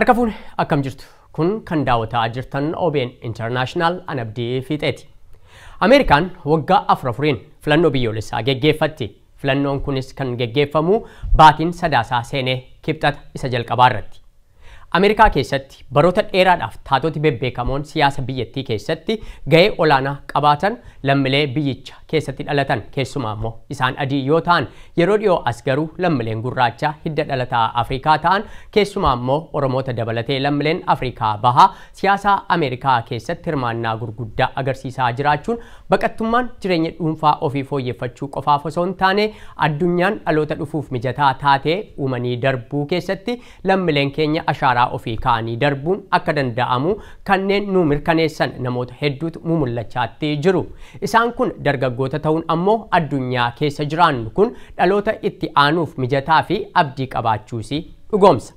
Harka fuune akkam jirtu kun kan daawwataa jirtan OBN International Anabdii Fiixeeti. Ameerikaan waggaa afuriin filannoo biyyoolessaa geggeeffatti. Filannoon kunis kan geggeeffamu baatiin sadaasaa seenee kibxata isa jalqabaa irratti. Ameerikaa keessatti baroota dheeraadhaaf taatoti bebbeekamoon siyaasa biyyattii keessatti gahee olaanaa qabaatan lammiilee biyyicha keessatti dhalatan keessumaa immoo isaan adii yoo ta'an yeroo dhiyoo as garuu lammiileen gurraacha hidda dhalataa Afrikaa ta'an keessumaa immoo Oromoota dabalatee lammiileen Afrikaa bahaa siyaasa Ameerikaa keessatti hirmaannaa gurguddaa agarsiisaa jiraachuun baqattummaan jireenya dhuunfaa ofii fooyyeffachuu qofaaf osoo hin taane addunyaan dhaloota dhufuuf mijataa taatee uumanii darbuu keessatti lammiileen keenya ashaaraa ofii kaanii darbuun akka danda'amu kanneen nu mirkaneessan namoota hedduutu mul'achaatti jiru. Isaan kun dargaggoota ta'uun ammoo addunyaa keessa jiraannu kun dhaloota itti aanuuf mijataa fi abdii qabaachuus dhugoomsa.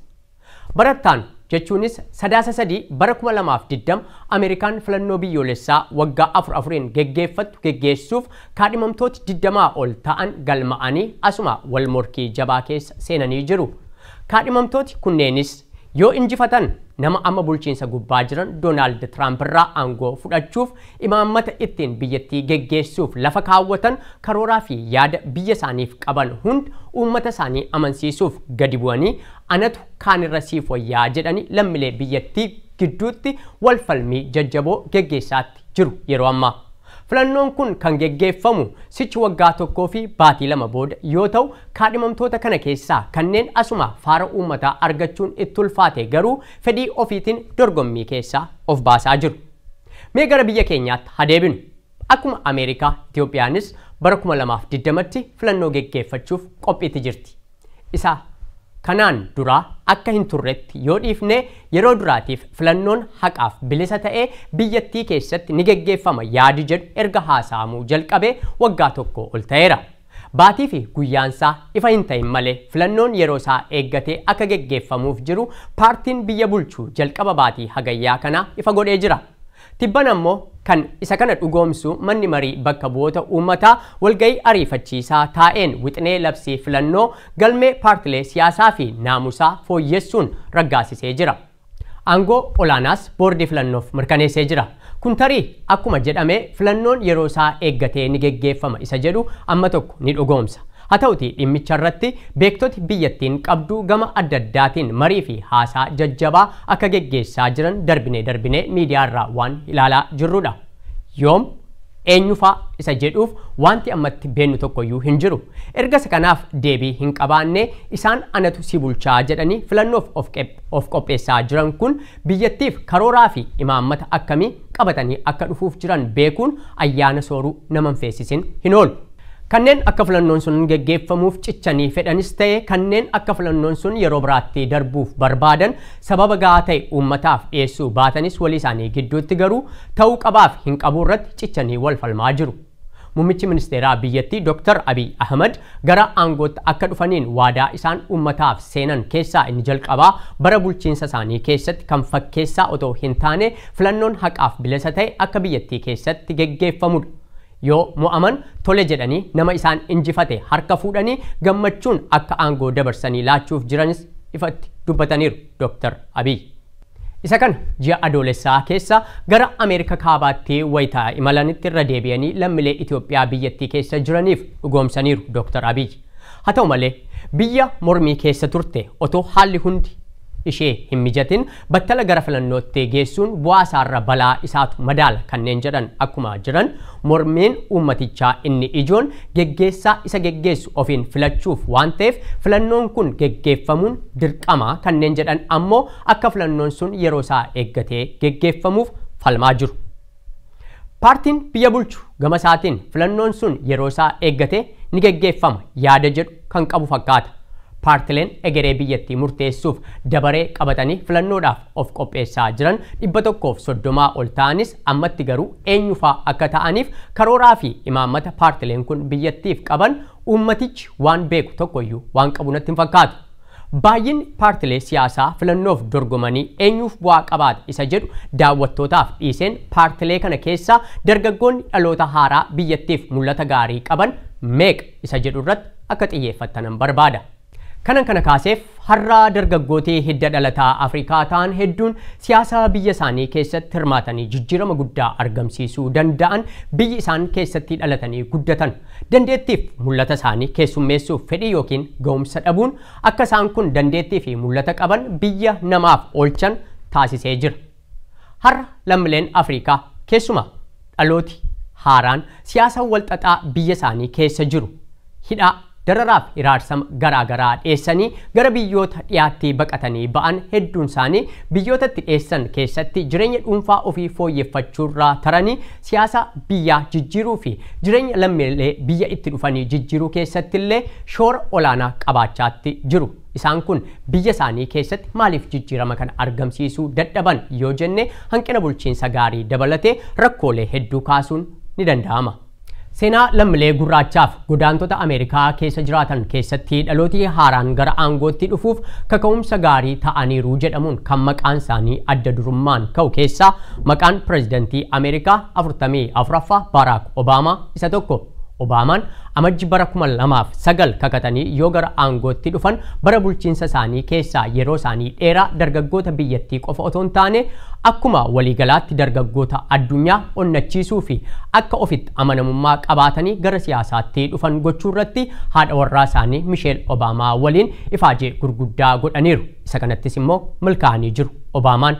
Barattaan jechuunis sadaasa sadii bara 2020 Ameerikaan filannoo biyyoolessaa waggaa afuriin geggeeffattu geggeessuuf kaadhimamtooti 20 ol ta'an galma'anii asuma wal morkii jabaa keessa seenanii jiru. Kaadhimamtooti kunneenis yoo injifatan nama amma bulchiinsa gubbaa jiran Doonaald Tiraamp irraa aangoo fudhachuuf imaammata ittiin biyyattii geggeessuuf lafa kaawwatan karooraa fi yaada biyya isaaniif qaban hunda uummata isaanii amansiisuuf gadi bu'anii anatu kaanirra siif wayyaa jedhanii lammiilee biyyattii gidduutti wal falmii jajjaboo geggeessaatti jiru yeroo ammaa. Filannoon kun kan geggeeffamu sichi waggaa tokkoo fi baatii lama booda yoo ta'u kaadhimamtoota kana keessaa kanneen asuma faara uummataa argachuun itti ulfaate garuu fedhii ofiitiin dorgommii keessaa of baasaa jiru. Mee gara biyya keenyaatti hadeebinu. Akkuma Ameerikaa, Itoophiyaanis bara 2020tti filannoo geggeeffachuuf qophiitti jirti. Isa kanaan duraa akka hin turretti yoo dhiifne yeroo duraatiif filannoon haqaaf bilisa ta'ee biyyattii keessatti ni geggeeffama yaadi jedhu erga haasa'amuu jalqabee waggaa tokko ol ta'eera. Baatii fi guyyaansaa ifa hin ta'in malee filannoon yeroo isaa eeggatee akka geggeeffamuuf jiru paartiin biyya bulchuu jalqaba baatii hagayyaa kanaa ifa godhee jira. Tibban ammoo kan isa kana dhugoomsu manni marii bakka bu'oota uummataa walgahii ariifachiisaa taa'een wixinee labsii filannoo galmee paartilee siyaasaa fi naamusaa fooyyessuun raggaasisee jira. Aangoo olaanaas boordii filannoof mirkaneessee jira. Kun tarii akkuma jedhame filannoon yeroo isaa eeggatee ni geggeeffama isa jedhu amma tokko ni dhugoomsa. Haa ta'uti dhimmicha irratti beektoti biyyattiin qabduu gama adda addaatiin marii fi haasaa jajjabaa akka geggeessaa jiran darbinee miidiyaa irraa waan ilaalaa jirrudha. Yoom eenyufaa isa jedhuuf wanti ammatti beennu tokkoyyuu hin jiru. Ergasa kanaaf deebii hin qabaanne isaan anatu si bulchaa jedhanii filannoof of qopheessaa jiran kun biyyattiif karooraa fi imaammata akkamii qabatanii akka dhufuuf jiran beekuun ayyaana sooruu nama hin feesisin hin oolu. Kanneen akka filannoon sun geggeeffamuuf cichanii fedhanis ta'e kanneen akka filannoon sun yeroo biraatti darbuuf barbaadan sababa gahaa ta'e uummataaf dhiyeessuu baatanis walii isaanii gidduutti garuu ta'uu qabaaf hin qabuu irratti cichanii wal falmaa jiru. Muummichi ministeeraa biyyattii Dr. Abiy Ahmed gara aangootti akka dhufaniin waadaa isaan uummataaf seenan keessaa inni jalqabaa bara bulchiinsa isaanii keessatti kan fakkeessaa otoo hin taane filannoon haqaaf bilisa ta'e akka biyyattii keessatti geggeeffamudha. Yoo mo'aman tole jedhanii nama isaan injifate harka fuudhanii gammachuun akka aangoo dabarsanii laachuuf jiranis ifatti dubbataniiru Dr. Abiy. Isa kana ji'a adoolessaa keessa gara Ameerikaa kaabaatti wayitaa imalanitti irra deebi'anii lammiilee Itoophiyaa biyyattii keessa jiraniif dhugoomsaniiru Dr. Abiy. Haa ta'u malee biyya mormii keessa turte otoo haalli hundi ishee hin mijatin battala gara filannootti geessuun bu'aa isaarra balaa isaatu madaala kanneen jedhan akkuma jiran mormiin uummatichaa inni ijoon geggeessaa isa geggeessu ofiin filachuuf waan ta'eef filannoon kun geggeeffamuun dirqama kanneen jedhan ammoo akka filannoon sun yeroo isaa eeggatee geggeeffamuuf falmaa jiru. Paartiin biyya bulchu gama isaatiin filannoon sun yeroo isaa eeggatee ni geggeeffama yaada jedhu kan qabu fakkaata. Paartileen egeree biyyattii murteessuuf dabaree qabatanii filannoodhaaf of qopheessaa jiran 130 ol ta'anis ammatti garuu eenyufaa akka ta'aniif karooraa fi imaammata paartileen kun biyyattiif qaban uummatichi waan beeku tokkoyyuu waan qabu natti hin fakkaatu. Baay'inni paartilee siyaasaa filannoof dorgomanii eenyuuf bu'aa qabaata isa jedhu daawwattootaaf dhiiseen paartilee kana keessaa dargaggoonni dhaloota haaraa biyyattiif mul'ata gaarii qaban meeqa isa jedhu irratti akka xiyyeeffatan barbaada. Kanan kana kaaseef har'a dargaggootii hidda dhalataa Afrikaa ta'an hedduun siyaasa biyya isaanii keessatti hirmaatanii jijjiirama guddaa argamsiisuu danda'an biyyi isaan keessatti dhalatanii guddatan dandeettiif mul'ata isaanii keessummeessuuf fedhii yookiin ga'umsa dhabuun akka isaan kun dandeettii fi mul'ata qaban biyya namaaf oolchan taasisee jira. Har'a lammiileen Afrikaa keessumaa dhalooti haaraan siyaasa walxaxaa biyya isaanii keessa jiru hidhaa dararaaf hiraarsama garaagaraa dhiyeessanii gara biyyoota dhiyaatti baqatanii ba'an hedduun isaanii biyyootatti dhiyeessan keessatti jireenya dhuunfaa ofii fooyyeffachuurraa taranii siyaasa biyyaa jijjiiruu fi jireenya lammiilee biyya itti dhufanii jijjiiruu keessatti illee shoora olaanaa qabaachaatti jiru. Isaan kun biyya isaanii keessatti maaliif jijjiirama kana argamsiisuu dadhaban yoo jenne hanqina bulchiinsa gaarii dabalatee rakkoolee hedduu kaasuun ni danda'ama. Seenaa lammiilee gurraachaaf godaantota Ameerikaa keessa jiraatan keessatti dhalootii haaraan gara aangootti dhufuuf kaka'umsa gaarii ta'aniiru jedhamuun kan maqaan isaanii adda durummaan ka'u keessaa maqaan pireezidantii Ameerikaa 44ffaa Baraak Obaamaa isa tokko. Obaamaan amajji bara 2009 kakatanii yoo gara aangootti dhufan bara bulchiinsa isaanii keessaa yeroo isaanii dheeraa dargaggoota biyyattii qofa otoo hin taane akkuma waliigalaatti dargaggoota addunyaa onnachiisuu fi akka ofitti amanamummaa qabaatanii gara siyaasaatti dhufan gochuu irratti haadha warraa isaanii Misheel Obaamaa waliin ifaajee gurguddaa godhaniiru. Isa kanattis immoo milkaa'anii jiru. Obaamaan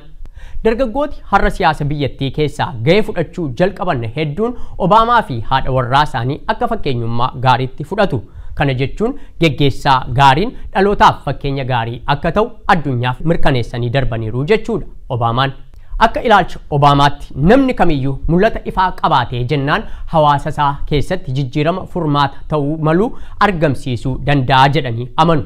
dargaggooti har'a siyaasa biyyattii keessaa gahee fudhachuu jalqaban hedduun Obaamaa fi haadha warraa isaanii akka fakkeenyummaa gaariitti fudhatu. Kana jechuun geggeessaa gaariin dhalootaaf fakkeenya gaarii akka ta'u addunyaaf mirkaneessanii darbaniiru jechuudha. Obaamaan akka ilaalcha Obaamaatti namni kamiyyuu mul'ata ifaa qabaatee jennaan hawaasa isaa keessatti jijjiirama furmaata ta'uu malu argamsiisuu danda'a jedhanii amanu.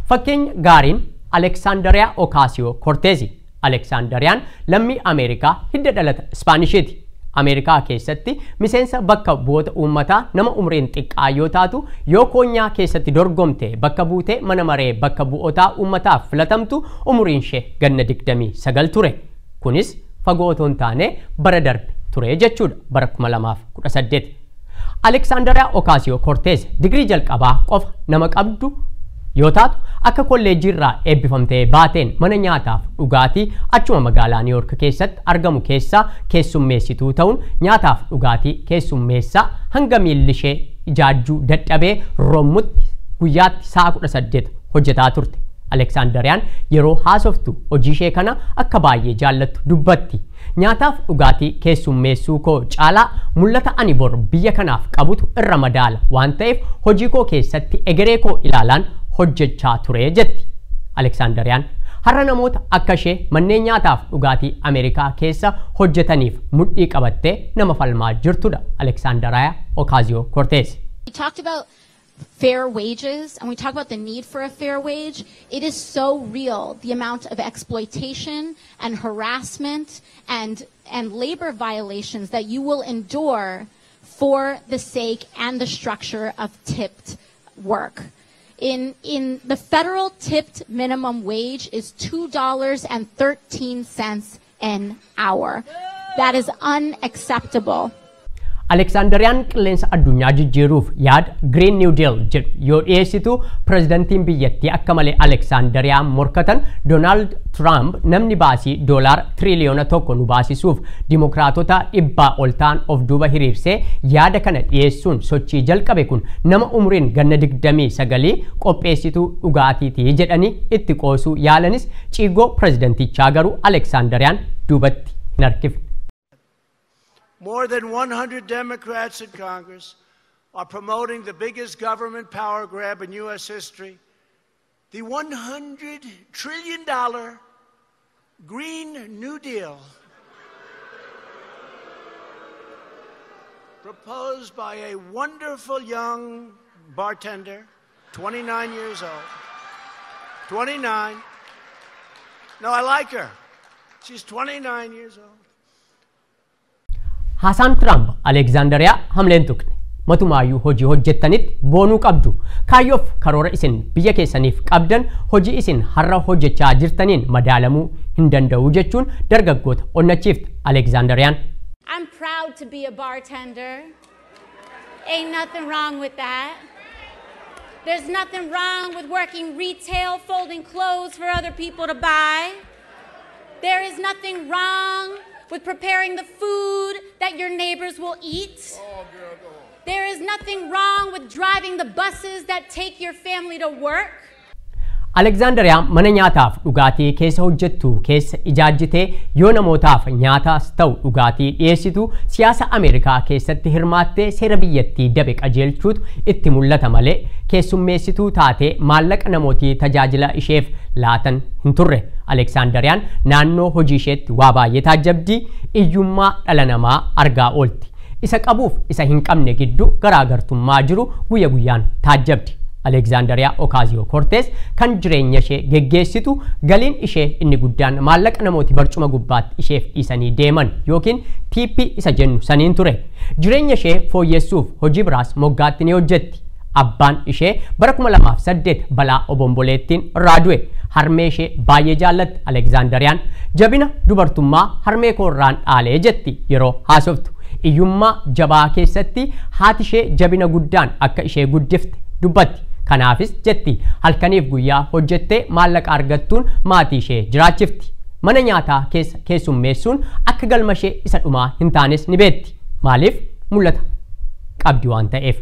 Fakkeenya gaariin Aleksaandariyaa Ocasio-Cortez. Aleksaandariyaan lammii Ameerikaa hidda dhalata Ispaanishiiti. Ameerikaa keessatti miseensa bakka bu'oota uummataa nama umriin xiqqaa yoo taatu yoo koonyaa keessatti dorgomte bakka buutee mana maree bakka bu'ootaa uummataaf filatamtu umriin ishee ganna 29 ture. Kunis fagoo otoo hin taane bara darbe ture jechuudha bara 2018. Aleksaandariyaa Ocasio-Cortez digirii jalqabaa qofa nama qabdu yoo taatu akka kolleejjiirraa eebbifamtee baateen mana nyaataaf dhugaatii achuma magaalaa New York keessatti argamu keessaa keessummeessituu ta'uun nyaataaf dhugaatii keessummeessaa hanga miilli ishee ijaajjuu dadhabee rommutti guyyaatti sa'a 18 hojjetaa turte. Aleksaandariyaan yeroo haasoftu hojii ishee kana akka baay'ee jaallattu dubbatti. Nyaataaf dhugaatii keessummeessuu koo caalaa mul'ata ani bor biyya kanaaf qabutu irra madaala waan ta'eef hojii koo keessatti egeree koo ilaalaan hojjechaa ture jetti. Aleksaandariyaan har'a namoota akka ishee manneen nyaataaf dhugaatii Ameerikaa keessa hojjetaniif mudhii qabattee nama falmaa jirtudha. Aleksaandariyaa Ocasio-Cortez. We talked about fair wages and we talk about the need for a fair wage. It is so real, the amount of exploitation and harassment and labor violations that you will endure for the sake and the structure of tipped work. In the federal tipped minimum wage is $2.13 an hour. That is unacceptable. Aleksaandariyaan qilleensa addunyaa jijjiiruuf yaada Green New Deal jedhu yoo dhiyeessitu pireezidantiin biyyattii akka malee Aleksaandariyaan morkatan Doonaald Tiraamp namni baasii $1 tiriliyoona nu baasisuuf dimokiraatota dhibbaa ol ta'an of duuba hiriirsee yaada kana dhiyeessuun sochii jalqabe kun nama umriin ganna 29 qopheessituu dhugaatiitii jedhanii itti qoosuu yaalanis ciigoo pireezidantichaa garuu Aleksaandariyaan duubatti hin harkifne. More than 100 Democrats in Congress are promoting the biggest government power grab in U.S. history, the $100 trillion Green New Deal, proposed by a wonderful young bartender, 29 years old. 29. No, I like her. She's 29 years old. Haasaan Tiraamp Aleksaandariyaa hamleen tuqne matumaayyuu hojii hojjettanitti boonuu qabdu kaayyoof karoora isin biyya keessaniif qabdan hojii isin har'a hojjechaa jirtaniin madaalamuu hin danda'u jechuun dargaggoota onnachiifte Aleksaandariyaan. I'm proud to be a bartender. Ain't nothing wrong with that. There's nothing wrong with working retail, folding clothes for other people to buy. There is nothing wrong with preparing the food that your neighbors will eat. There is nothing wrong with driving the buses that take your family to work. Alexandria mana nyaataaf dhugaatii keessa hojjettu keessa ijaajjitee yoo namootaaf nyaataas ta'u dhugaatii dhiyeessitu siyaasa Ameerikaa keessatti hirmaattee seera biyyattii dabe qajeelchuutu itti mul'ata malee keessummeessituu taatee maallaqa namootii tajaajila isheef laatan hin turre. Alexanderiyaan naannoo hojii isheetti waa baay'ee taajjabdii iyyummaa dhala namaa argaa oolti. Isa qabuuf isa hin qabne gidduu garaagartummaa jiru guyya guyyaan taajjabdi. Alexandria Ocasio-Cortez kan jireenya ishee geggeessitu galiin ishee inni guddaan maallaqa namooti barcuma gubbaatti isheef dhiisanii deeman yookiin TP isa jennu saniin ture. Jireenya ishee fooyyessuuf hojii biraas moggaatti ni hojjetti. Abbaan ishee bara 2008 balaa obomboleettiin irraa du'e. Harmee ishee baay'ee jaallatti. Alexanderiyaan jabina dubartummaa harmee koorraan dhaalee jetti yeroo haasoftu. Iyyummaa jabaa keessatti haati ishee jabina guddaan akka ishee guddifte dubbatti. Kanaafis jetti halkaniif guyyaa hojjettee maallaqa argattuun maatii ishee jiraachifti. Mana nyaataa keessa keessummeessuun akka galma ishee isa dhumaa hin taanes ni beetti. Maaliif mul'ata qabdi waan ta'eef.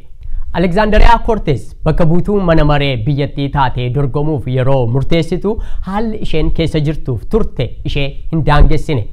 Alexandria Cortez bakka buutuu mana maree biyyattii taatee dorgomuuf yeroo murteessitu haalli isheen keessa jirtuuf turte ishee hin daangessine.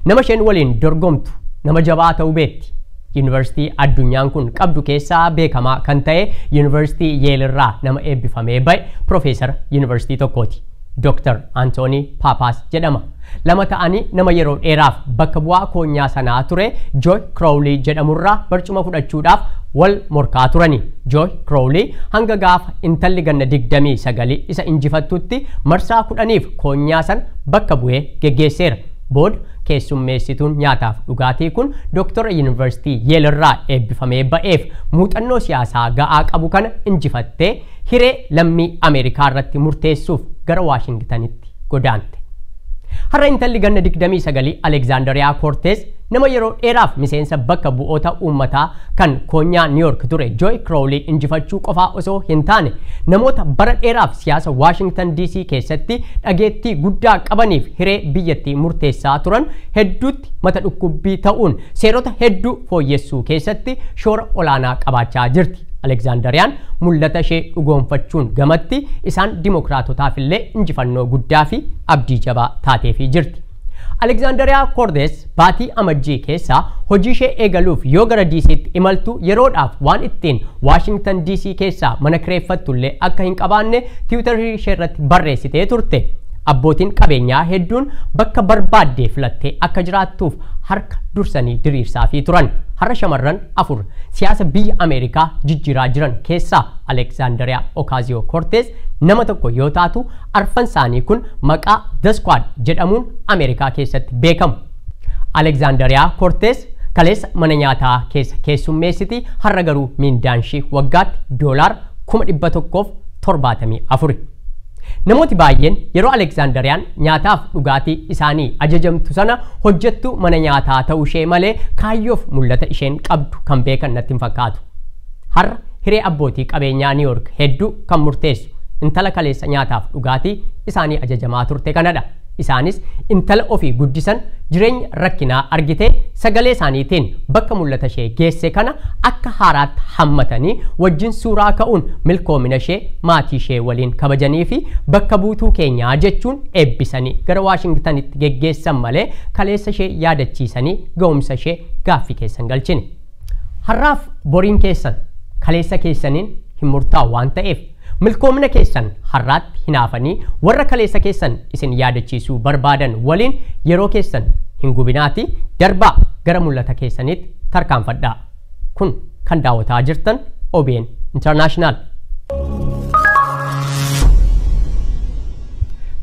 Nama isheen waliin dorgomtu nama jabaa ta'uu beetti. University addunyaan kun qabdu keessaa beekamaa kan ta'e University Yale irraa nama eebbifamee ba'e Professor University tokkooti. Dr. Anthony Pappas jedhama. Lama ta'anii nama yeroo dheeraaf bakka bu'aa koonyaa sanaa ture Joy Crowley jedhamurraa barcuma fudhachuudhaaf wal morkaa turani. Joy Crowley hanga gaafa intalli ganna 29 isa injifattutti marsaa 10f koonyaa san bakka bu'ee geggeesseera. Bood keessummeessituun nyaataaf dhugaatii kun Dr. University Yale irraa eebbifamee ba'eef muuxannoo siyaasaa ga'aa qabu kana injifattee hiree lammii Ameerikaa irratti murteessuuf gara Waashingtanitti godaante. Har'a intalli ganna 29 Alexandria Cortez nama yeroo dheeraaf miseensa bakka bu'oota uummataa kan koonyaa New York ture Joy Crowley injifachuu qofaa osoo hin taane namoota bara dheeraaf siyaasa Washington DC keessatti dhageettii guddaa qabaniif hiree biyyattii murteessaa turan hedduutti mata dhukkubbii ta'uun seerota hedduu fooyyessuu keessatti shoora olaanaa qabaachaa jirti. Alexanderiyaan mul'ata ishee dhugoonfachuun gamatti isaan dimokiraatotaaf illee injifannoo guddaa fi abdii jabaa taateefii jirti. Alexandria Cortez baatii amajjii keessa hojii ishee eegaluuf yoo gara DC'tti imaltu yeroodhaaf waan ittiin Washington DC keessa mana kireeffattullee akka hin qabaanne Twitter ishee irratti barreessitee turte. Abbootiin qabeenyaa hedduun bakka barbaaddee filattee akka jiraattuuf harka dursanii diriirsaafii turan. Har'a shamarran 4 siyaasa biyya Ameerikaa jijjiiraa jiran keessaa Alexandria Ocasio-Cortez nama tokko yoo taatu arfan isaanii kun maqaa The Squad jedhamuun Ameerikaa keessatti beekamu. Alexandria Cortez kaleessa mana nyaataa keessa keessummeessiti. Har'a garuu miindaan ishee waggaatti $174. Namooti baay'een yeroo Alexanderiyaan nyaataaf dhugaatii isaanii ajajamtu sana hojjettu mana nyaataa ta'uu ishee malee kaayyoof mul'ata isheen qabdu kan beekan natti hin fakkaatu. Har'a hiree abbootii qabeenyaa New York hedduu kan murteessu intala kaleessa nyaataaf dhugaatii isaanii ajajamaa turte kanadha. Isaanis intala ofii guddisan jireenya rakkinaa argitee sagalee isaaniitiin bakka mul'ata ishee geesse kana akka haaraatti hammatanii wajjin suuraa ka'uun milkoomina ishee maatii ishee waliin kabajanii fi bakka buutuu keenyaa jechuun eebbisanii gara Waashingtanitti geggeessan malee kaleessa ishee yaadachiisanii ga'umsa ishee gaaffii keessan galchine. Har'aaf boriin keessan kaleessa keessaniin hin murtaa'u waan ta'eef milkoomina keessan har'aatti hinaafanii warra kaleessa keessan isin yaadachiisuu barbaadan waliin yeroo keessan hin gubinaati darbaa gara mul'ata keessanitti tarkaanfadhaa. Kun kan daawwataa jirtan OBN International.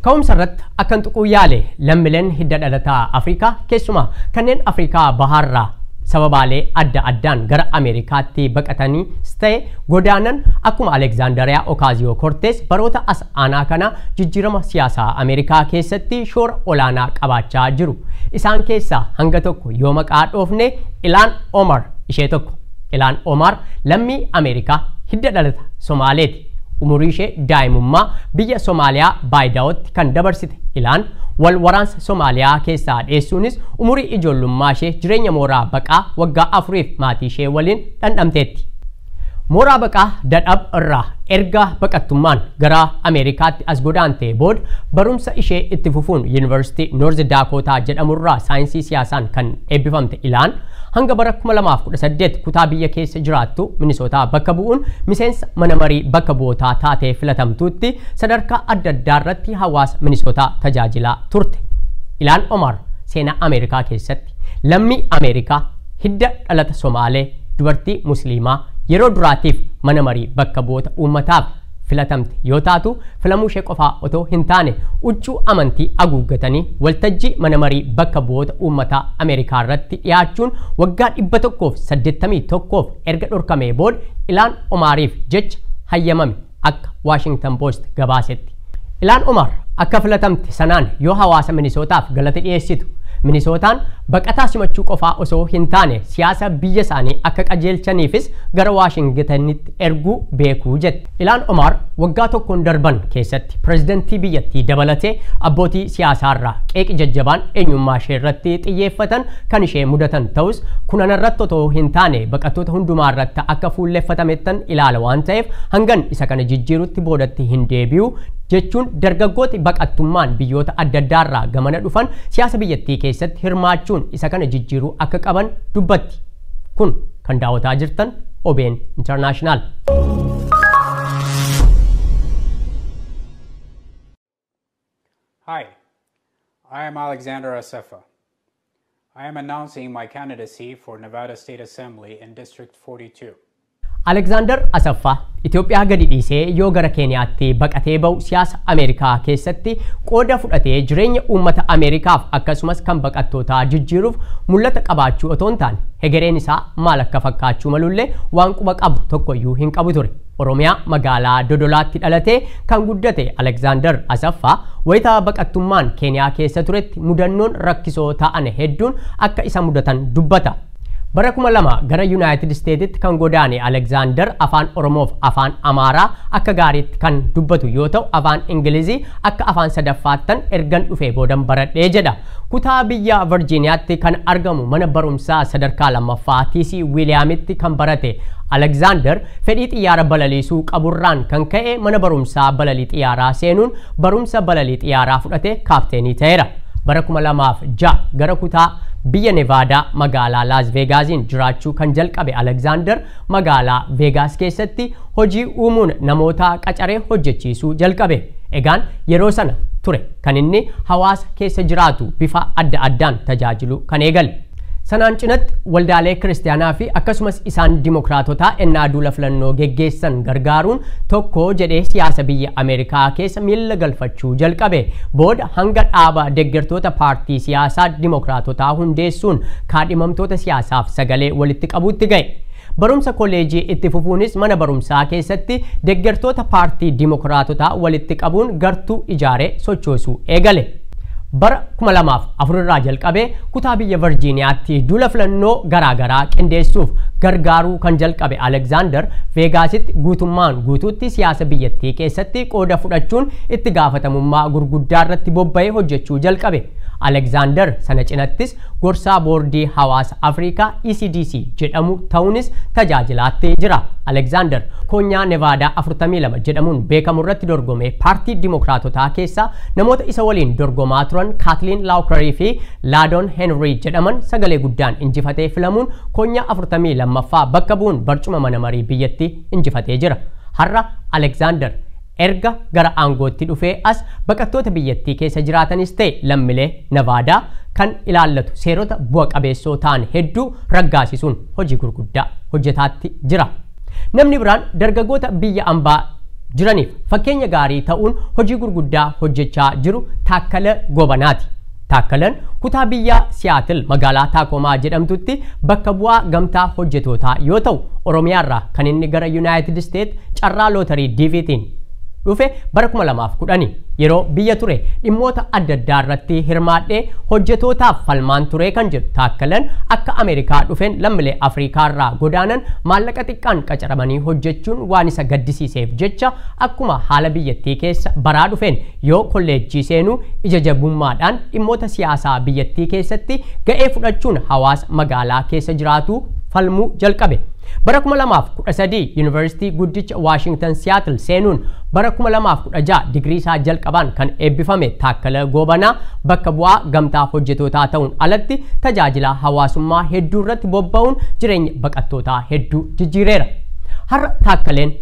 Ka'umsa irratti akkan tuquu yaale lammiileen hidda dhalataa Afrikaa keessumaa kanneen Afrikaa bahaarraa sababaalee adda addaan gara Ameerikaatti baqatanii ta'e godaanan akkuma Alexandria Ocasio-Cortez baroota as aanaa kana jijjiirama siyaasaa Ameerikaa keessatti shoora olaanaa qabaachaa jiru. Isaan keessaa hanga tokko yoo maqaa dhoofne Ilhaan Omar ishee tokko. Ilhaan Omar lammii Ameerikaa hidda dhalata Somaaleeti. umurii ishee daa'imummaa biyya Somaaliyaa Baayidaawatti kan dabarsite Ilaan wal waraansa Somaaliyaa keessaa dheessuunis umurii ijoollummaa ishee jireenya mooraa baqaa waggaa 4f maatii ishee waliin dhandhamteetti. Mooraa baqaa dadhab irraa erga baqattummaan gara Ameerikaatti as godaantee booda barumsa ishee itti fufuun Yuunivarsiitii Noorz Daakotaa jedhamurraa saayinsii siyaasaan kan eebbifamte Ilaan hanga bara 2018 kutaa biyya keessa jiraattu Minisootaa bakka bu'uun miseensa mana marii bakka bu'ootaa taatee filatamtuutti sadarkaa adda addaa irratti hawaasa Minisootaa tajaajilaa turte. Ilaan Omar seenaa Ameerikaa keessatti lammii Ameerikaa hidda dhalata Somaalee dubartii Musliimaa yeroo duraatiif mana marii bakka bu'oota uummataaf filatamte yoo taatu filamuu ishee qofaa otoo hin taane huccuu amantii haguuggatanii waltajjii mana marii bakka bu'oota uummataa Ameerikaa irratti dhiyaachuun waggaa 181 erga dhorkamee booda Ilaan Omariif jecha hayyamame akka Washington Post gabaasetti. Ilaan Omar akka filatamte sanaan yoo hawaasa Minisootaaf galata dhiyeessitu Minisootaan baqataa simachuu qofaa osoo hin taane siyaasa biyya isaanii akka qajeelchaniifis gara Waashingtanitti erguu beekuu jette. Ilaan Omar waggaa tokkoon darban keessatti pireezidantii biyyattii dabalatee abbootii siyaasaarraa qeeqi jajjabaan eenyummaa ishee irratti xiyyeeffatan kan ishee mudatan ta'us kunan irratti otoo hin taane baqattoota hundumaa irratti akka fuulleeffatamettan ilaala waan ta'eef hangan isa kana jijjiirutti boodatti hin deebi'u jechuun dargaggooti baqattummaan biyyoota adda addaarraa gamana dhufan siyaasa biyyattii keessatti hirmaachuun isa kana jijjiiruu akka qaban dubbatti. Kun kan daawwataa jirtan OBN International. Hi, I am Alexander Assefa. I am announcing my candidacy for Nevada State Assembly in District 42. Alexander Assefa Itoophiyaa gadi dhiisee yoo gara Keeniyaatti baqatee ba'u siyaasa Ameerikaa keessatti qooda fudhatee jireenya uummata Ameerikaaf akkasumas kan baqattootaa jijjiiruuf mul'ata qabaachuu otoo hin taane hegereen isaa maal akka fakkaachuu malullee waan quba qabu tokkoyyuu hin qabu ture. Oromiyaa magaalaa Dodolaatti dhalatee kan guddate Alexander Assefa wayita baqattummaan Keeniyaa keessa turetti mudannoon rakkisoo ta'an hedduun akka isa mudatan dubbata. Bara 2002 gara United States kan godaane Alexander afaan Oromoof afaan Amaaraa akka gaariitti kan dubbatu yoo ta'u afaan Ingilizii akka afaan sadaffaattan ergan dhufee boodan baradhee jedha. Kutaa biyya Virginiyaatti kan argamu mana barumsaa sadarkaa lammaffaa TC Williamitti kan barate Alexander fedhii xiyyaara balaliisuu qaburraan kan ka'e mana barumsaa balalii xiyyaaraa seenuun barumsa balalii xiyyaaraa fudhatee kaapteenii ta'eera. Bara 2006 gara kutaa biyya Nevada magaalaa Las Vegasin jiraachuu kan jalqabe Alexander magaalaa Vegas keessatti hojii uumuun namoota qacaree hojjechiisuu jalqabe. Egaan yeroo sana ture kan inni hawaasa keessa jiraatu bifa adda addaan tajaajilu kan eegale. Sanaan cinatti waldaalee kiristaanaa fi akkasumas isaan dimokiraatotaa ennaa duula filannoo geggeessan gargaaruun tokko jedhee siyaasa biyya Ameerikaa keessa miila galfachuu jalqabe. Booda hanga dhaaba deeggartoota paartii siyaasaa dimokiraatotaa hundeessuun kaadhimamtoota siyaasaaf sagalee walitti qabuutti ga'e. Barumsa kolleejii itti fufuunis mana barumsaa keessatti deeggartoota paartii dimokiraatotaa walitti qabuun gartuu ijaaree sochoosuu eegale. Bara 2004 irraa jalqabee kutaa biyya Virginiyaatti duula filannoo garaagaraa qindeessuuf gargaaruu kan jalqabe Alexander Vegaasitti guutummaan guutuutti siyaasa biyyattii keessatti qooda fudhachuun itti gaafatamummaa gurguddaa irratti bobba'ee hojjechuu jalqabe. Alexander sana cinattis gorsaa boordii hawaasa Afrikaa ECDC jedhamu ta'uunis tajaajilaatti jira. Alexander konyaa Nevada 42 jedhamuun beekamu irratti dorgomee paartii dimokiraatotaa keessaa namoota isa waliin dorgomaa turan Kathleen Laukerii fi Ladon Henry jedhaman sagalee guddaan injifatee filamuun konyaa 42ffaa bakka bu'uun barcuma mana marii biyyattii injifatee jira. Har'a Alexander erga gara aangootti dhufee as baqattoota biyyattii keessa jiraatanis ta'e lammiilee Nevada kan ilaallatu seerota bu'a qabeessoo ta'an hedduu raggaasisuun hojii gurguddaa hojjetaatti jira. Namni biraan dargaggoota biyya ambaa jiraniif fakkeenya gaarii ta'uun hojii gurguddaa hojjechaa jiru Taakkala Gobanaati. Taakkalaan kutaa biyya Seattle magaalaa Taakomaa jedhamtutti bakka bu'aa gamtaa hojjetootaa yoo ta'u Oromiyaarraa kan inni gara United States carraa lootarii DVtiin dhufe bara 2010 yeroo biyya ture dhimmoota adda addaa irratti hirmaadhee hojjetootaaf falmaan ture kan jedhu Taakkaleen akka Ameerikaa dhufeen lammiilee Afrikaa irraa godaanan maallaqa xiqqaan qacaramanii hojjechuun waan isa gaddisiiseef jecha akkuma haala biyyattii keessa baraa dhufeen yoo kolleejjii seenuu ija jabummaadhaan dhimmoota siyaasaa biyyattii keessatti ga'ee fudhachuun hawaasa magaalaa keessa jiraatu falmuu jalqabe. bara 2013 Yuunivarsiitii guddicha Washington Seattle seenuun bara 2016 digrii isaa jalqabaan kan eebbifame Taakkalee Goobanaa bakka bu'aa gamtaa hojjetootaa ta'uun alatti tajaajila hawaasummaa hedduu irratti bobba'uun jireenya baqattootaa hedduu jijjiireera. Har'a Taakkaleen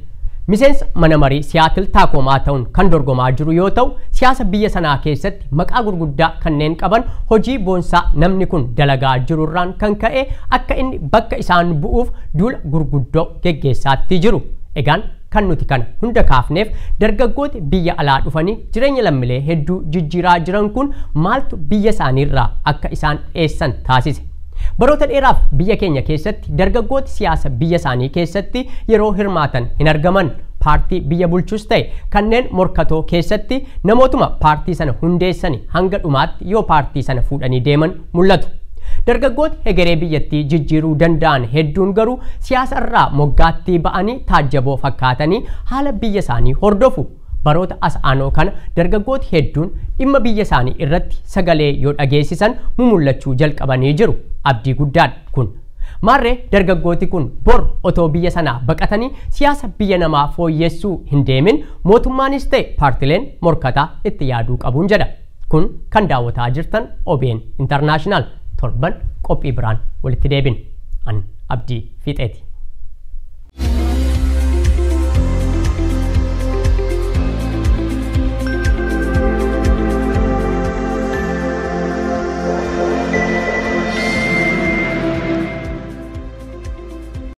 miseensa mana marii Seattle Taakomaa ta'uun kan dorgomaa jiru yoo ta'u siyaasa biyya sanaa keessatti maqaa gurguddaa kanneen qaban hojii boonsaa namni kun dalagaa jirurraan kan ka'e akka inni bakka isaan bu'uuf duula gurguddoo geggeessaatti jiru. Egaan kan nuti kana hunda kaafneef dargaggooti biyya alaa dhufanii jireenya lammiilee hedduu jijjiiraa jiran kun maaltu biyya isaaniirraa akka isaan dheessan taasise. Baroota dheeraaf biyya keenya keessatti dargaggooti siyaasa biyya isaanii keessatti yeroo hirmaatan hin argaman. Paartii biyya bulchus ta'e kanneen morkatoo keessatti namootuma paartii sana hundeessanii hanga dhumaatti yoo paartii sana fuudhanii deeman mul'atu. Dargaggooti hegeree biyyattii jijjiiruu danda'an hedduun garuu siyaasa irraa moggaattii ba'anii taajjaboo fakkaatanii haala biyya isaanii hordofu. Baroota as aanoo kana dargaggooti hedduun dhimma biyya isaanii irratti sagalee yoo dhageessisan mul'achuu jalqabanii jiru. Abdii guddaan kun maarree dargaggooti kun bor otoo biyya sanaa baqatanii siyaasa biyya namaa fooyyessuu hin deemin mootummaanis ta'e paartileen morkataa itti yaaduu qabuun jedha. Kun kan daawwataa jirtan OBN International torban qophii biraan walitti deebina. An Abdii Fiixeeti.